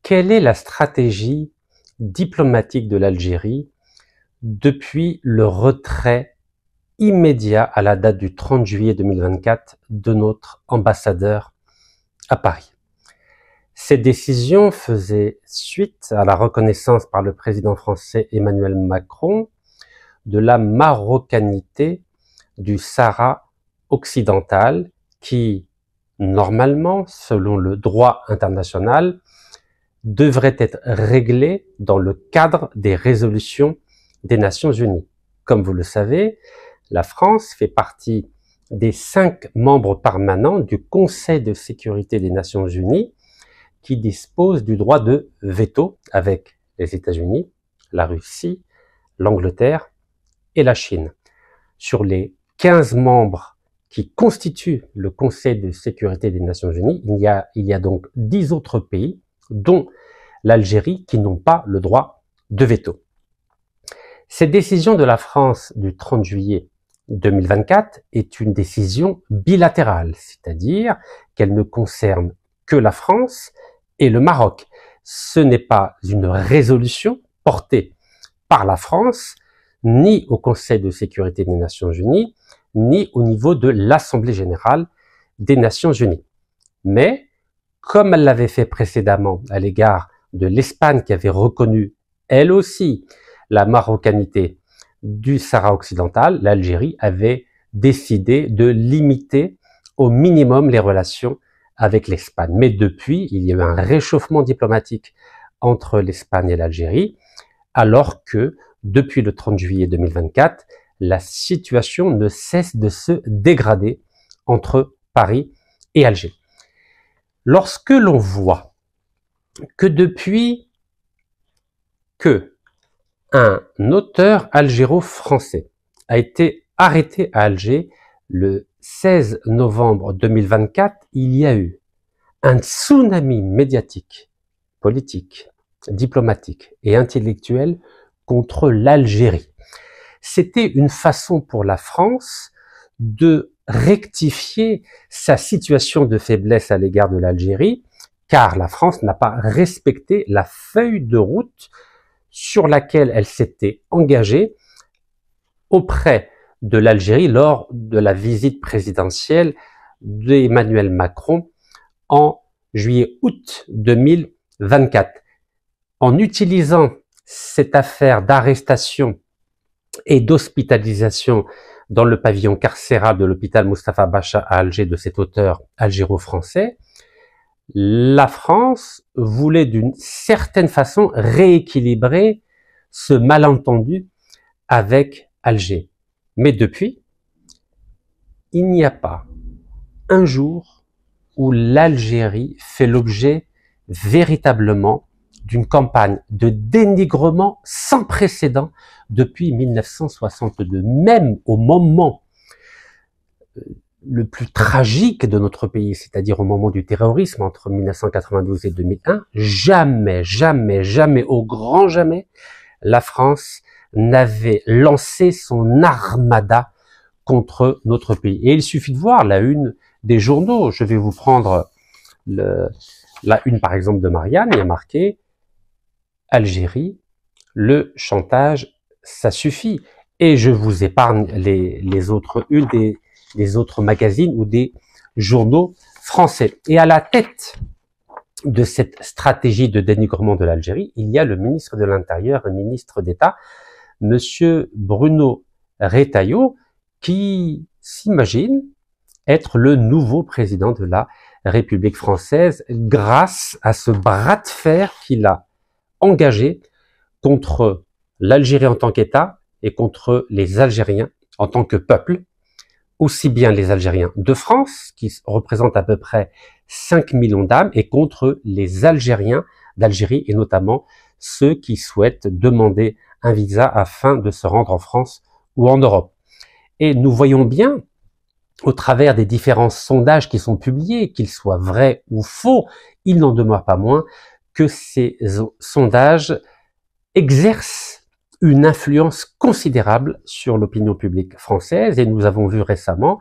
Quelle est la stratégie diplomatique de l'Algérie depuis le retrait immédiat à la date du 30 juillet 2024 de notre ambassadeur à Paris? Cette décision faisait suite à la reconnaissance par le président français Emmanuel Macron de la marocanité du Sahara occidental qui, normalement, selon le droit international, devrait être réglé dans le cadre des résolutions des Nations Unies. Comme vous le savez, la France fait partie des 5 membres permanents du Conseil de sécurité des Nations Unies qui disposent du droit de veto avec les États-Unis, la Russie, l'Angleterre et la Chine. Sur les 15 membres qui constituent le Conseil de sécurité des Nations Unies, il y a donc 10 autres pays, dont l'Algérie, qui n'ont pas le droit de veto. Cette décision de la France du 30 juillet 2024 est une décision bilatérale, c'est-à-dire qu'elle ne concerne que la France et le Maroc. Ce n'est pas une résolution portée par la France, ni au Conseil de sécurité des Nations Unies, ni au niveau de l'Assemblée générale des Nations Unies. Mais, comme elle l'avait fait précédemment à l'égard de l'Espagne qui avait reconnu, elle aussi, la marocanité du Sahara occidental, l'Algérie avait décidé de limiter au minimum les relations avec l'Espagne. Mais depuis, il y a eu un réchauffement diplomatique entre l'Espagne et l'Algérie, alors que, depuis le 30 juillet 2024, la situation ne cesse de se dégrader entre Paris et Alger. Lorsque l'on voit que depuis que un auteur algéro-français a été arrêté à Alger le 16 novembre 2024, il y a eu un tsunami médiatique, politique, diplomatique et intellectuel contre l'Algérie. C'était une façon pour la France de rectifier sa situation de faiblesse à l'égard de l'Algérie, car la France n'a pas respecté la feuille de route sur laquelle elle s'était engagée auprès de l'Algérie lors de la visite présidentielle d'Emmanuel Macron en juillet-août 2024. En utilisant cette affaire d'arrestation et d'hospitalisation dans le pavillon carcéral de l'hôpital Mustapha Bacha à Alger de cet auteur algéro-français, la France voulait d'une certaine façon rééquilibrer ce malentendu avec Alger. Mais depuis, il n'y a pas un jour où l'Algérie fait l'objet véritablement d'une campagne de dénigrement sans précédent depuis 1962. Même au moment le plus tragique de notre pays, c'est-à-dire au moment du terrorisme entre 1992 et 2001, jamais, jamais, jamais, au grand jamais, la France n'avait lancé son armada contre notre pays. Et il suffit de voir la une des journaux. Je vais vous prendre la une par exemple de Marianne, il y a marqué Algérie, le chantage, ça suffit. Et je vous épargne les autres unes des autres magazines ou des journaux français. Et à la tête de cette stratégie de dénigrement de l'Algérie, il y a le ministre de l'Intérieur et ministre d'État, monsieur Bruno Retailleau, qui s'imagine être le nouveau président de la République française grâce à ce bras de fer qu'il a engagé contre l'Algérie en tant qu'État et contre les Algériens en tant que peuple, aussi bien les Algériens de France, qui représentent à peu près 5 millions d'âmes, et contre les Algériens d'Algérie, et notamment ceux qui souhaitent demander un visa afin de se rendre en France ou en Europe. Et nous voyons bien, au travers des différents sondages qui sont publiés, qu'ils soient vrais ou faux, il n'en demeure pas moins que ces sondages exercent une influence considérable sur l'opinion publique française, et nous avons vu récemment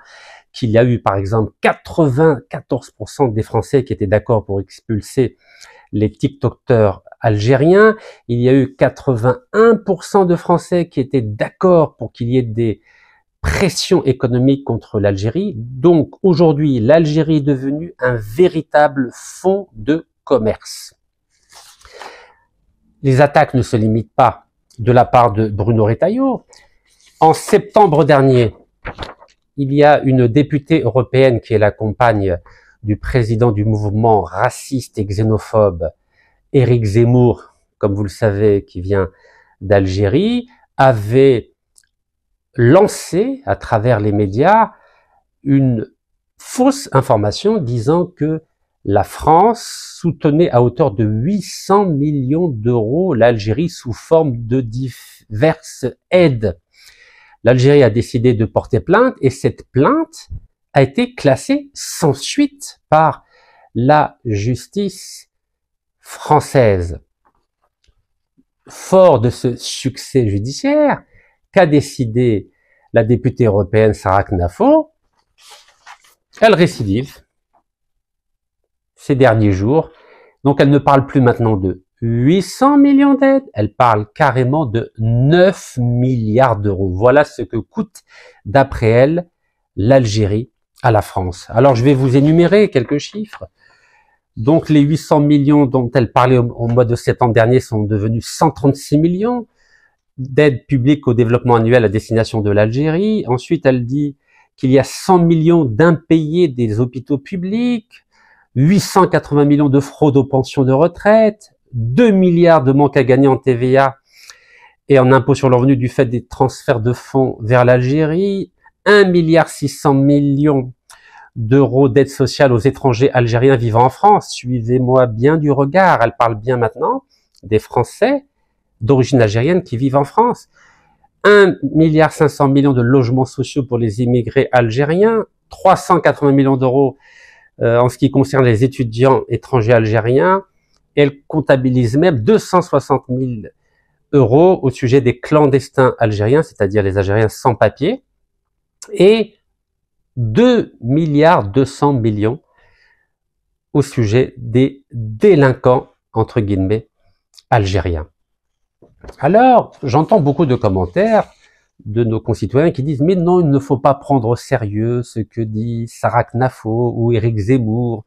qu'il y a eu par exemple 94% des Français qui étaient d'accord pour expulser les TikTokers algériens. Il y a eu 81% de Français qui étaient d'accord pour qu'il y ait des pressions économiques contre l'Algérie. Donc aujourd'hui, l'Algérie est devenue un véritable fonds de commerce. Les attaques ne se limitent pas de la part de Bruno Retailleau. En septembre dernier, il y a une députée européenne qui est la compagne du président du mouvement raciste et xénophobe, Éric Zemmour, comme vous le savez, qui vient d'Algérie, avait lancé à travers les médias une fausse information disant que la France soutenait à hauteur de 800 millions d'euros l'Algérie sous forme de diverses aides. L'Algérie a décidé de porter plainte et cette plainte a été classée sans suite par la justice française. Fort de ce succès judiciaire, qu'a décidé la députée européenne Sarah Knafo? Elle récidive ces derniers jours. Donc elle ne parle plus maintenant de 800 millions d'aides, elle parle carrément de 9 milliards d'euros. Voilà ce que coûte, d'après elle, l'Algérie à la France. Alors je vais vous énumérer quelques chiffres. Donc les 800 millions dont elle parlait au mois de septembre dernier sont devenus 136 millions d'aides publiques au développement annuel à destination de l'Algérie. Ensuite, elle dit qu'il y a 100 millions d'impayés des hôpitaux publics, 880 millions de fraude aux pensions de retraite, 2 milliards de manque à gagner en TVA et en impôt sur le revenu du fait des transferts de fonds vers l'Algérie, 1,6 milliard d'euros d'aide sociale aux étrangers algériens vivant en France. Suivez-moi bien du regard, elle parle bien maintenant des Français d'origine algérienne qui vivent en France. 1,5 milliard de logements sociaux pour les immigrés algériens, 380 millions d'euros en ce qui concerne les étudiants étrangers algériens, et elle comptabilise même 260 000 euros au sujet des clandestins algériens, c'est-à-dire les Algériens sans papier, et 2,2 milliards au sujet des délinquants, entre guillemets, algériens. Alors, j'entends beaucoup de commentaires de nos concitoyens qui disent « Mais non, il ne faut pas prendre au sérieux ce que dit Sarah Knafo ou Éric Zemmour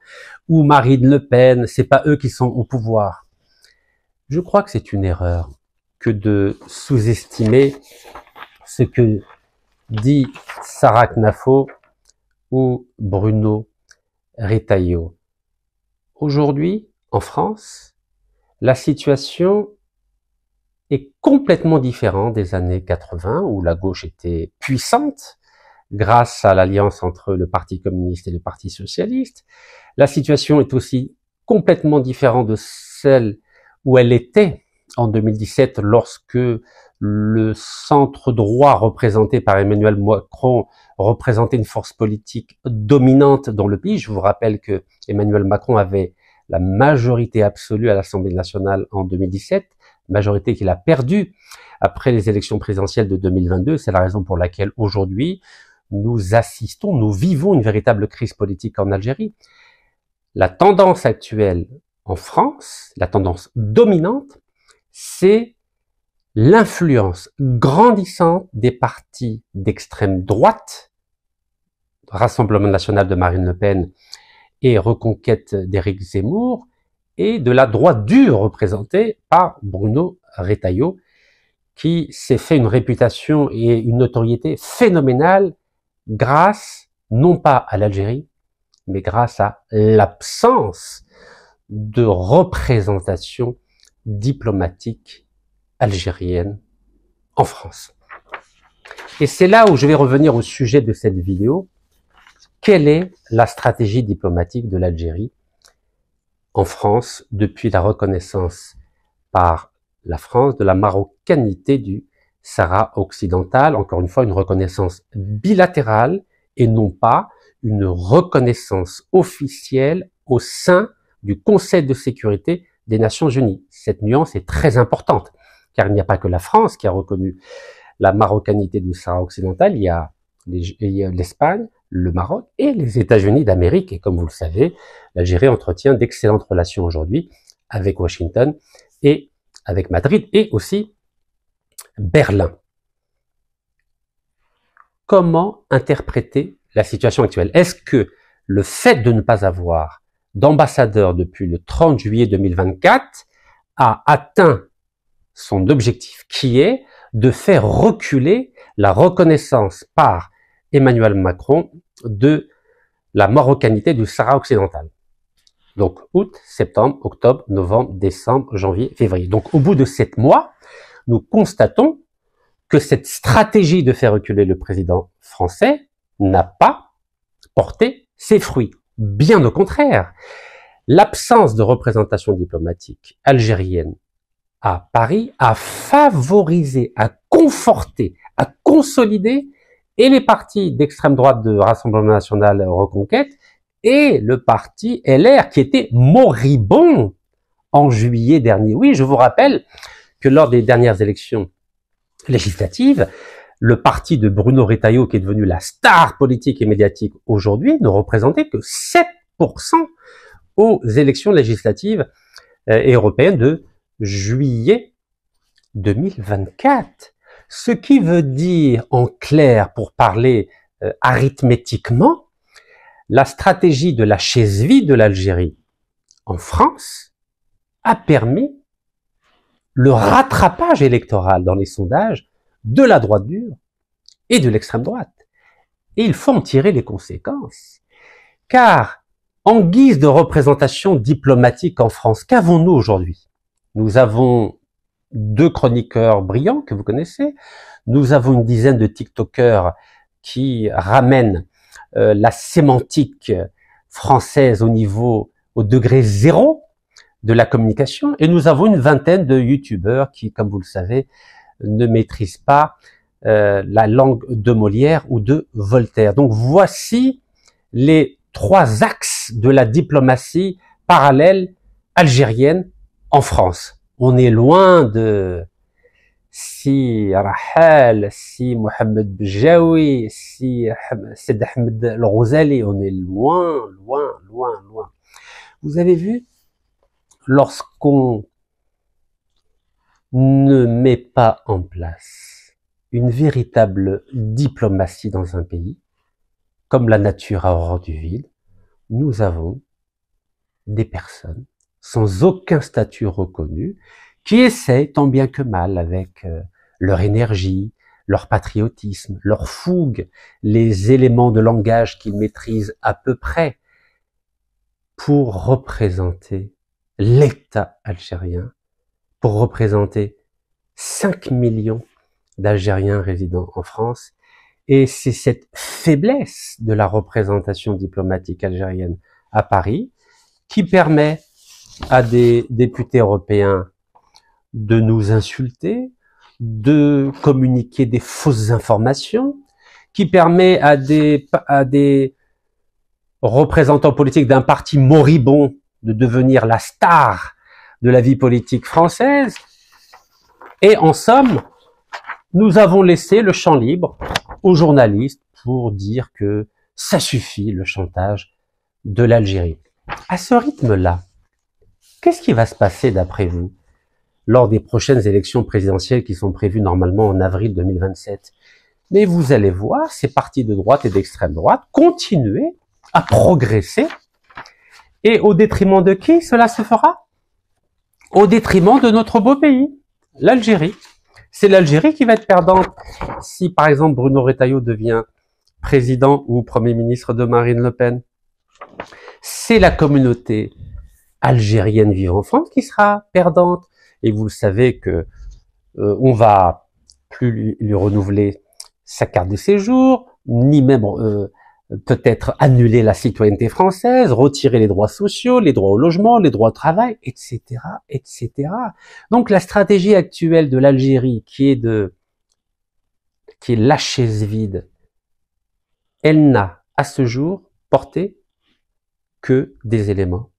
ou Marine Le Pen, c'est pas eux qui sont au pouvoir. » Je crois que c'est une erreur que de sous-estimer ce que dit Sarah Knafo ou Bruno Retailleau. Aujourd'hui, en France, la situation est complètement différente des années 80 où la gauche était puissante grâce à l'alliance entre le Parti communiste et le Parti socialiste. La situation est aussi complètement différente de celle où elle était en 2017 lorsque le centre droit représenté par Emmanuel Macron représentait une force politique dominante dans le pays. Je vous rappelle que Emmanuel Macron avait la majorité absolue à l'Assemblée nationale en 2017, majorité qu'il a perdue après les élections présidentielles de 2022. C'est la raison pour laquelle aujourd'hui, nous vivons une véritable crise politique en Algérie. La tendance actuelle en France, la tendance dominante, c'est l'influence grandissante des partis d'extrême droite, Rassemblement national de Marine Le Pen et Reconquête d'Éric Zemmour, et de la droite dure représentée par Bruno Retailleau, qui s'est fait une réputation et une notoriété phénoménale grâce, non pas à l'Algérie, mais grâce à l'absence de représentation diplomatique algérienne en France. Et c'est là où je vais revenir au sujet de cette vidéo. Quelle est la stratégie diplomatique de l'Algérie en France depuis la reconnaissance par la France de la marocanité du Sahara occidental? Encore une fois, une reconnaissance bilatérale et non pas une reconnaissance officielle au sein du Conseil de sécurité des Nations Unies. Cette nuance est très importante, car il n'y a pas que la France qui a reconnu la marocanité du Sahara occidental, il y a l'Espagne, le Maroc et les États-Unis d'Amérique. Et comme vous le savez, l'Algérie entretient d'excellentes relations aujourd'hui avec Washington et avec Madrid et aussi Berlin. Comment interpréter la situation actuelle? Est-ce que le fait de ne pas avoir d'ambassadeur depuis le 30 juillet 2024 a atteint son objectif qui est de faire reculer la reconnaissance par Emmanuel Macron de la marocanité du Sahara occidental? Donc août, septembre, octobre, novembre, décembre, janvier, février. Donc au bout de 7 mois, nous constatons que cette stratégie de faire reculer le président français n'a pas porté ses fruits. Bien au contraire, l'absence de représentation diplomatique algérienne à Paris a favorisé, a conforté, a consolidé et les partis d'extrême droite de Rassemblement National Reconquête et le parti LR qui était moribond en juillet dernier. Oui, je vous rappelle que lors des dernières élections législatives, le parti de Bruno Retailleau, qui est devenu la star politique et médiatique aujourd'hui, ne représentait que 7% aux élections législatives et européennes de juillet 2024. Ce qui veut dire, en clair, pour parler arithmétiquement, la stratégie de la chaise vide de l'Algérie en France a permis le rattrapage électoral dans les sondages de la droite dure et de l'extrême droite. Et il faut en tirer les conséquences. Car, en guise de représentation diplomatique en France, qu'avons-nous aujourd'hui? Nous avons 2 chroniqueurs brillants que vous connaissez. Nous avons une dizaine de TikTokers qui ramènent la sémantique française au degré zéro de la communication. Et nous avons une vingtaine de YouTubeurs qui, comme vous le savez, ne maîtrisent pas la langue de Molière ou de Voltaire. Donc voici les 3 axes de la diplomatie parallèle algérienne en France. On est loin de si Rahal, si Mohamed Bjaoui, si Sid Ahmed El-Ghazali. On est loin, loin, loin, loin. Vous avez vu, lorsqu'on ne met pas en place une véritable diplomatie dans un pays, comme la nature a horreur du vide, nous avons des personnes sans aucun statut reconnu qui essaient tant bien que mal avec leur énergie, leur patriotisme, leur fougue, les éléments de langage qu'ils maîtrisent à peu près pour représenter l'État algérien, pour représenter 5 millions d'Algériens résidant en France. Et c'est cette faiblesse de la représentation diplomatique algérienne à Paris qui permet à des députés européens de nous insulter, de communiquer des fausses informations, qui permet à des représentants politiques d'un parti moribond de devenir la star de la vie politique française. Et en somme, nous avons laissé le champ libre aux journalistes pour dire que ça suffit, le chantage de l'Algérie. À ce rythme-là, qu'est-ce qui va se passer d'après vous lors des prochaines élections présidentielles qui sont prévues normalement en avril 2027? Mais vous allez voir ces partis de droite et d'extrême droite continuer à progresser. Et au détriment de qui cela se fera? Au détriment de notre beau pays, l'Algérie. C'est l'Algérie qui va être perdante si, par exemple, Bruno Retailleau devient président ou Premier ministre de Marine Le Pen. C'est la communauté algérienne vivant en France qui sera perdante. Et vous le savez que on va plus lui renouveler sa carte de séjour, ni même peut-être annuler la citoyenneté française, retirer les droits sociaux, les droits au logement, les droits au travail, etc., etc. Donc la stratégie actuelle de l'Algérie, qui est la chaise vide, elle n'a à ce jour porté que des éléments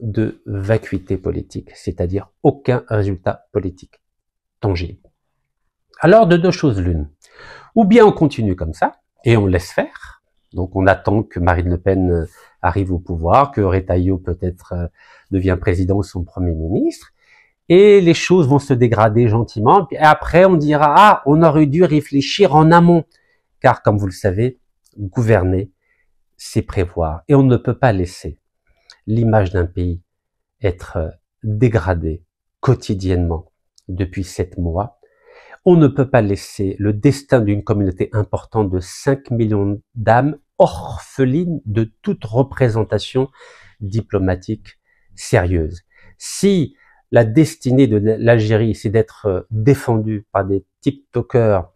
de vacuité politique, c'est-à-dire aucun résultat politique tangible. Alors de 2 choses l'une, ou bien on continue comme ça et on laisse faire, Donc on attend que Marine Le Pen arrive au pouvoir, que Retailleau peut-être devient président ou son premier ministre, et les choses vont se dégrader gentiment. Puis après on dira ah, on aurait dû réfléchir en amont, car comme vous le savez, gouverner, c'est prévoir, et on ne peut pas laisser l'image d'un pays être dégradée quotidiennement depuis 7 mois. On ne peut pas laisser le destin d'une communauté importante de 5 millions d'âmes orphelines de toute représentation diplomatique sérieuse. Si la destinée de l'Algérie, c'est d'être défendue par des TikTokers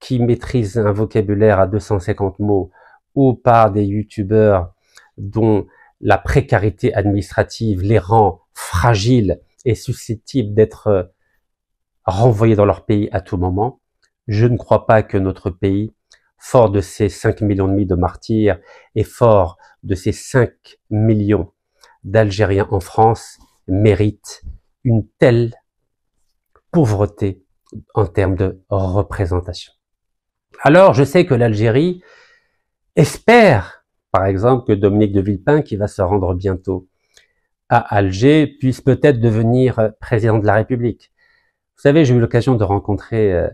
qui maîtrisent un vocabulaire à 250 mots ou par des YouTubeurs dont la précarité administrative les rend fragiles et susceptibles d'être renvoyés dans leur pays à tout moment, je ne crois pas que notre pays, fort de ses 5 millions et demi de martyrs et fort de ses 5 millions d'Algériens en France, mérite une telle pauvreté en termes de représentation. Alors, je sais que l'Algérie espère, par exemple, que Dominique de Villepin, qui va se rendre bientôt à Alger, puisse peut-être devenir président de la République. Vous savez, j'ai eu l'occasion de rencontrer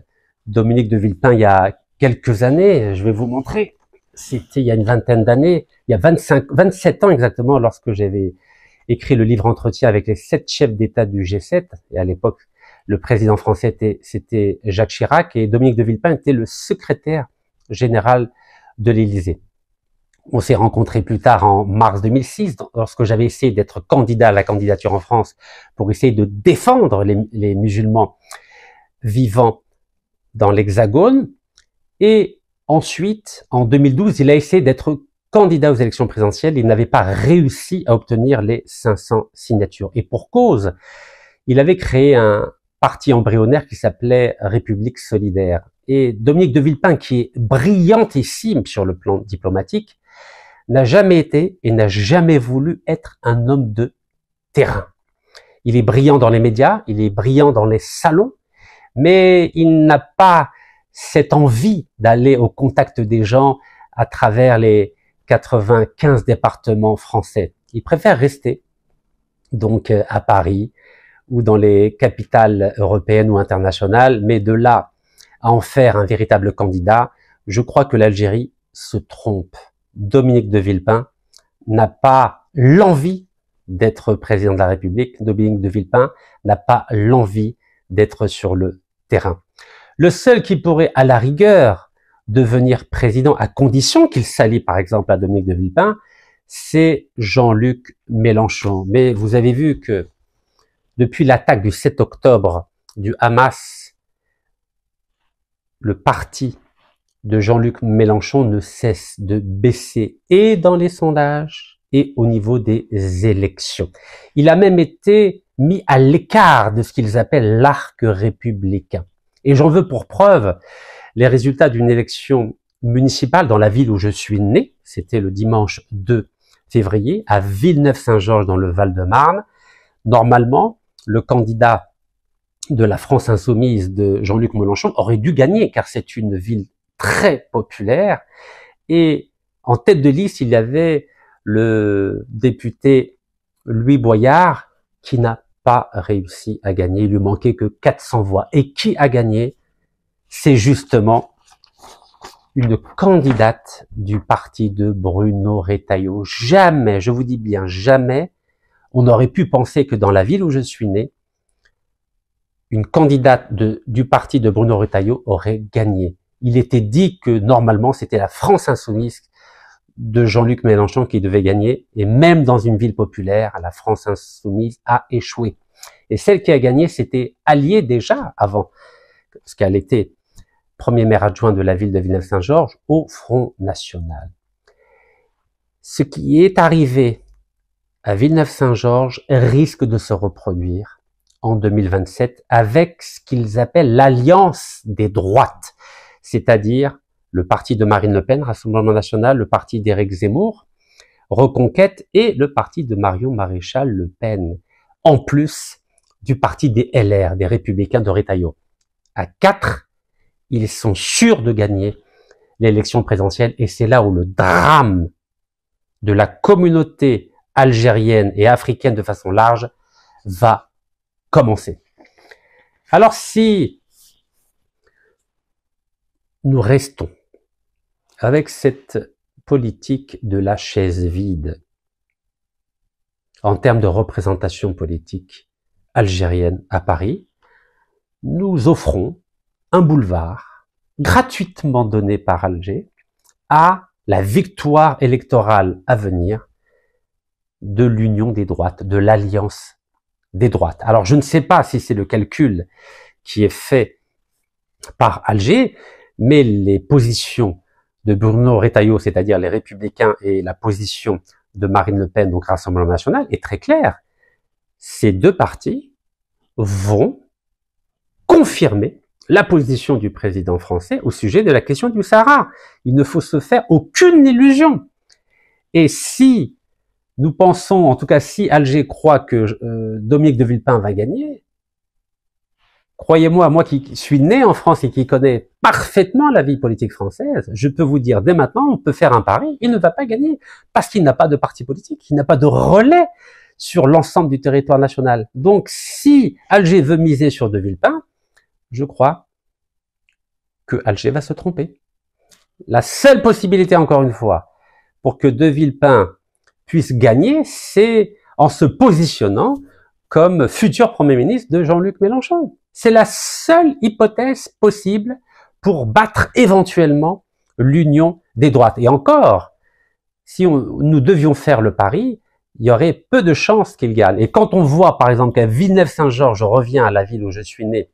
Dominique de Villepin il y a quelques années. Je vais vous montrer. C'était il y a une vingtaine d'années, il y a 27 ans exactement, lorsque j'avais écrit le livre Entretien avec les 7 chefs d'État du G7. Et à l'époque, le président français c'était Jacques Chirac et Dominique de Villepin était le secrétaire général de l'Élysée. On s'est rencontrés plus tard en mars 2006, lorsque j'avais essayé d'être candidat à la candidature en France pour essayer de défendre les musulmans vivant dans l'Hexagone. Et ensuite, en 2012, il a essayé d'être candidat aux élections présidentielles. Il n'avait pas réussi à obtenir les 500 signatures. Et pour cause, il avait créé un parti embryonnaire qui s'appelait République solidaire. Et Dominique de Villepin, qui est brillantissime sur le plan diplomatique, n'a jamais été et n'a jamais voulu être un homme de terrain. Il est brillant dans les médias, il est brillant dans les salons, mais il n'a pas cette envie d'aller au contact des gens à travers les 95 départements français. Il préfère rester donc à Paris ou dans les capitales européennes ou internationales, mais de là à en faire un véritable candidat, je crois que l'Algérie se trompe. Dominique de Villepin n'a pas l'envie d'être président de la République. Dominique de Villepin n'a pas l'envie d'être sur le terrain. Le seul qui pourrait, à la rigueur, devenir président, à condition qu'il s'allie par exemple à Dominique de Villepin, c'est Jean-Luc Mélenchon. Mais vous avez vu que depuis l'attaque du 7 octobre du Hamas, le parti de Jean-Luc Mélenchon ne cesse de baisser et dans les sondages et au niveau des élections. Il a même été mis à l'écart de ce qu'ils appellent l'arc républicain. Et j'en veux pour preuve les résultats d'une élection municipale dans la ville où je suis né. C'était le dimanche 2 février à Villeneuve-Saint-Georges dans le Val-de-Marne. Normalement, le candidat de la France insoumise de Jean-Luc Mélenchon aurait dû gagner car c'est une ville très populaire et en tête de liste il y avait le député Louis Boyard qui n'a pas réussi à gagner, il lui manquait que 400 voix. Et qui a gagné? C'est justement une candidate du parti de Bruno Retailleau. Jamais, je vous dis bien jamais, on aurait pu penser que dans la ville où je suis né, une candidate du parti de Bruno Retailleau aurait gagné. Il était dit que normalement c'était la France insoumise de Jean-Luc Mélenchon qui devait gagner, et même dans une ville populaire, la France insoumise a échoué. Et celle qui a gagné, c'était alliée déjà avant, parce qu'elle était premier maire adjoint de la ville de Villeneuve-Saint-Georges, au Front National. Ce qui est arrivé à Villeneuve-Saint-Georges risque de se reproduire en 2027 avec ce qu'ils appellent l'alliance des droites, c'est-à-dire le parti de Marine Le Pen, Rassemblement National, le parti d'Éric Zemmour, Reconquête, et le parti de Marion Maréchal Le Pen, en plus du parti des LR, des Républicains de Retailleau. À 4, ils sont sûrs de gagner l'élection présidentielle, et c'est là où le drame de la communauté algérienne et africaine de façon large va commencer. Alors si nous restons avec cette politique de la chaise vide en termes de représentation politique algérienne à Paris, nous offrons un boulevard gratuitement donné par Alger à la victoire électorale à venir de l'union des droites, de l'alliance des droites. Alors je ne sais pas si c'est le calcul qui est fait par Alger, mais les positions de Bruno Retailleau, c'est-à-dire les Républicains, et la position de Marine Le Pen, donc Rassemblement National, est très claire. Ces deux partis vont confirmer la position du président français au sujet de la question du Sahara. Il ne faut se faire aucune illusion. Et si nous pensons, en tout cas si Alger croit que Dominique de Villepin va gagner, croyez-moi, moi qui suis né en France et qui connais parfaitement la vie politique française, je peux vous dire dès maintenant, on peut faire un pari, il ne va pas gagner, parce qu'il n'a pas de parti politique, il n'a pas de relais sur l'ensemble du territoire national. Donc si Alger veut miser sur de Villepin, je crois que Alger va se tromper. La seule possibilité, encore une fois, pour que de Villepin puisse gagner, c'est en se positionnant comme futur Premier ministre de Jean-Luc Mélenchon. C'est la seule hypothèse possible pour battre éventuellement l'union des droites. Et encore, si nous devions faire le pari, il y aurait peu de chances qu'il gagne. Et quand on voit, par exemple, qu'à Villeneuve-Saint-Georges, je reviens à la ville où je suis né,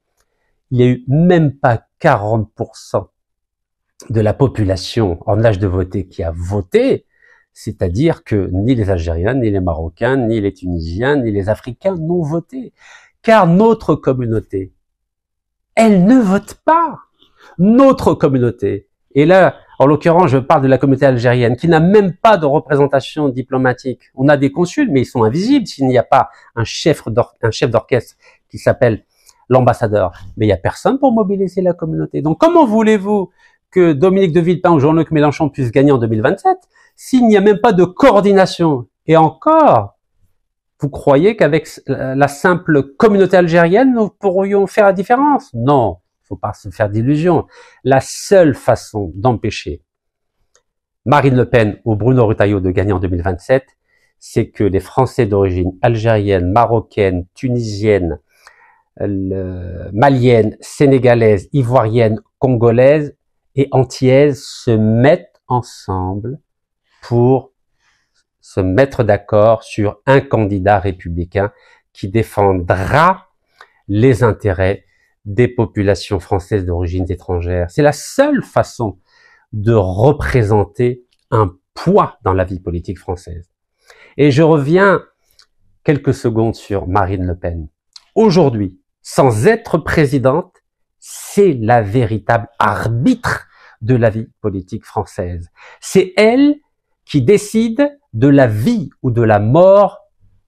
il n'y a eu même pas 40% de la population en âge de voter qui a voté, c'est-à-dire que ni les Algériens, ni les Marocains, ni les Tunisiens, ni les Africains n'ont voté. Car notre communauté, elle ne vote pas. Notre communauté. Et là, en l'occurrence, je parle de la communauté algérienne, qui n'a même pas de représentation diplomatique. On a des consuls, mais ils sont invisibles s'il n'y a pas un chef d'orchestre qui s'appelle l'ambassadeur. Mais il n'y a personne pour mobiliser la communauté. Donc comment voulez-vous que Dominique de Villepin ou Jean-Luc Mélenchon puissent gagner en 2027 s'il n'y a même pas de coordination? Et encore, vous croyez qu'avec la simple communauté algérienne, nous pourrions faire la différence? Non, il ne faut pas se faire d'illusions. La seule façon d'empêcher Marine Le Pen ou Bruno Retailleau de gagner en 2027, c'est que les Français d'origine algérienne, marocaine, tunisienne, malienne, sénégalaise, ivoirienne, congolaise et antillaise se mettent ensemble pour se mettre d'accord sur un candidat républicain qui défendra les intérêts des populations françaises d'origine étrangère. C'est la seule façon de représenter un poids dans la vie politique française. Et je reviens quelques secondes sur Marine Le Pen. Aujourd'hui, sans être présidente, c'est la véritable arbitre de la vie politique française. C'est elle qui décide de la vie ou de la mort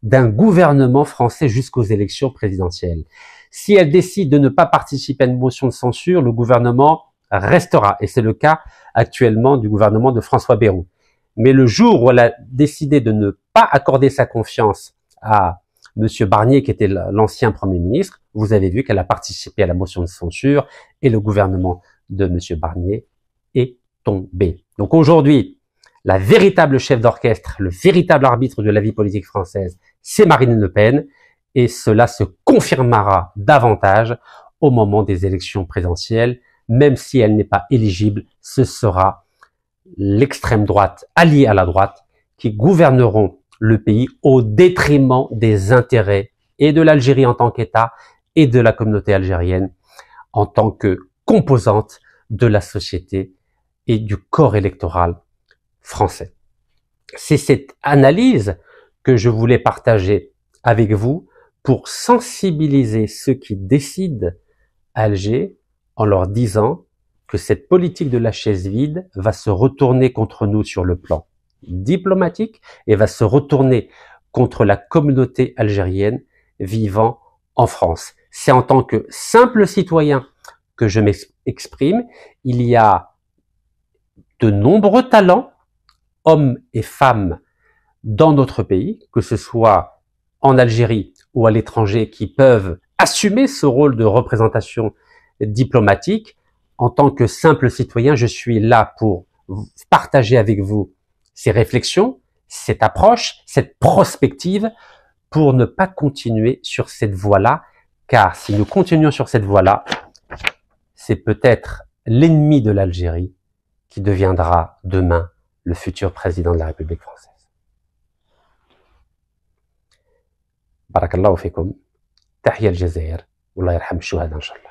d'un gouvernement français jusqu'aux élections présidentielles. Si elle décide de ne pas participer à une motion de censure, le gouvernement restera. Et c'est le cas actuellement du gouvernement de François Bayrou. Mais le jour où elle a décidé de ne pas accorder sa confiance à Monsieur Barnier, qui était l'ancien Premier ministre, vous avez vu qu'elle a participé à la motion de censure et le gouvernement de Monsieur Barnier est tombé. Donc aujourd'hui, la véritable chef d'orchestre, le véritable arbitre de la vie politique française, c'est Marine Le Pen, et cela se confirmera davantage au moment des élections présidentielles. Même si elle n'est pas éligible, ce sera l'extrême droite alliée à la droite qui gouverneront le pays au détriment des intérêts et de l'Algérie en tant qu'État et de la communauté algérienne en tant que composante de la société et du corps électoral français. C'est cette analyse que je voulais partager avec vous pour sensibiliser ceux qui décident à Alger en leur disant que cette politique de la chaise vide va se retourner contre nous sur le plan diplomatique et va se retourner contre la communauté algérienne vivant en France. C'est en tant que simple citoyen que je m'exprime. Il y a de nombreux talents, hommes et femmes, dans notre pays, que ce soit en Algérie ou à l'étranger, qui peuvent assumer ce rôle de représentation diplomatique. En tant que simple citoyen, je suis là pour partager avec vous ces réflexions, cette approche, cette prospective, pour ne pas continuer sur cette voie-là, car si nous continuons sur cette voie-là, c'est peut-être l'ennemi de l'Algérie qui deviendra demain le futur président de la République française. بارك الله فيكم. تحية الجزائر والله يرحم الشهداء إن شاء الله.